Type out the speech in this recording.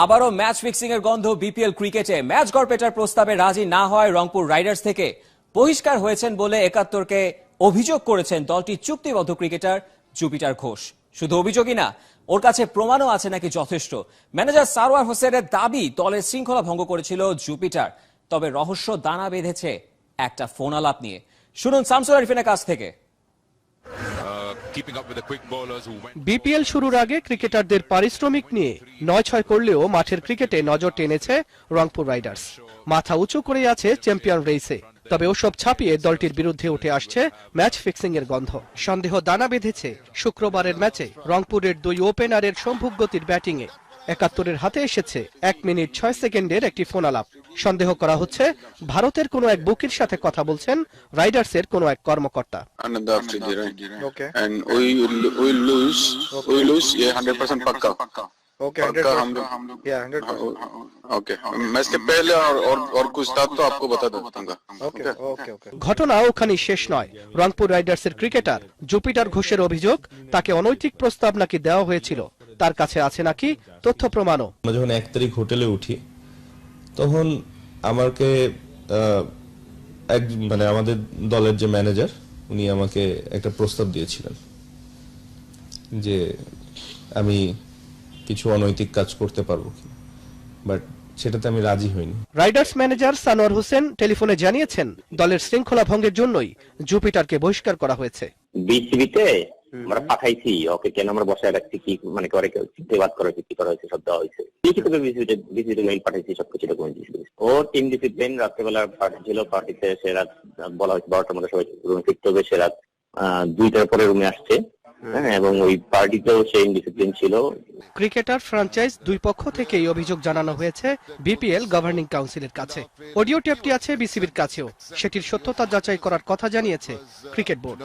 আবারও match fixing এর গন্ধ বিপিএল ক্রিকেটে। ম্যাচ গড়পেটার প্রস্তাবে রাজি না হয় রংপুর রাইডার্স থেকে বহিষ্কার হয়েছেন বলে ৭১কে অভিযোগ করেছেন দলটির চুক্তিবদ্ধ ক্রিকেটার জুপিটার ঘোষ। শুধু অভিযোগই না, ওর কাছে প্রমাণও আছে নাকি যথেষ্ট। ম্যানেজার সারওয়ার হোসেনের দাবি দলের শৃঙ্খলা ভঙ্গ করেছিল জুপিটার। তবে রহস্য দানা বেঁধেছে একটা ফোন আলাপ নিয়ে। শুনুন শামসুল আরিফিনের কাছ থেকে। বিপিএল শুরুর আগে ক্রিকেটারদের পারিশ্রমিক নিয়ে ৯-৬ করলেও মাঠের ক্রিকেটে নজর টেনেছে রংপুর রাইডার্স। মাথা উঁচু করে আছে চ্যাম্পিয়ন রেসে। তবে ওসব ছাপিয়ে দলটির বিরুদ্ধে উঠে আসছে ম্যাচ ফিক্সিং এর গন্ধ। সন্দেহ দানা বেঁধেছে শুক্রবারের ম্যাচে রংপুরের দুই ওপেনারের সম্ভুক গতির ব্যাটিংয়ে। ৭১-এর হাতে এসেছে ১ মিনিট ৬ সেকেন্ডের একটি ফোন আলাপ। সন্দেহ করা হচ্ছে ভারতের কোনো এক বুকির সাথে কথা বলছেন রাইডার্সের কোনো এক কর্মকর্তা। ঘটনা ওখানেই শেষ নয়। রংপুর রাইডার্সের ক্রিকেটার জুপিটার ঘোষের অভিযোগ, তাকে অনৈতিক প্রস্তাব নাকি দেওয়া হয়েছিল। তার কাছে আছে নাকি তথ্য প্রমাণও। আমরা যখন ১ তারিখ হোটেলে উঠি তখন আমাকে আমাদের দলের যে ম্যানেজার উনি আমাকে একটা প্রস্তাব দিয়েছিলেন যে আমি কিছু অনৈতিক কাজ করতে পারবো কিনা, বাট সেটাতে আমি রাজি হইনি। রাইডার্স ম্যানেজার সানোয়ার হোসেন টেলিফোনে জানিয়েছেন দলের শৃঙ্খলা ভঙ্গের জন্যই জুপিটারকে বহিষ্কার করা হয়েছে। বিসিবিতে আমরা পাঠাইছি, ওকে কেন আমরা বসায় রাখছি, কি মানে করে চিন্তাবাদ করা হয়েছে, কি করা হয়েছে সব দেওয়া হয়েছে। লিখিতভাবে বিসিবিতে মেইল পাঠাইছি, সবকিছু ডকুমেন্ট দিয়েছি। ও টিম ডিসিপ্লিন, রাত্রেবেলা পার্টি ছিল, পার্টিতে সে রাত বলা হয়েছে 12টার মধ্যে সবাই রুমে ফিরতে হবে, সে রাত 2টার পরে রুমে আসছে। এবং ওই পার্টিতেও সে ইনডিসিপ্লিন ছিল। ক্রিকেটার ফ্র্যাঞ্চাইজ দুই পক্ষ থেকে এই অভিযোগ জানানো হয়েছে বিপিএল গভর্নিং কাউন্সিলের কাছে। অডিও টেপটি আছে বিসিবির কাছেও। সেটির সত্যতা যাচাই করার কথা জানিয়েছে ক্রিকেট বোর্ড।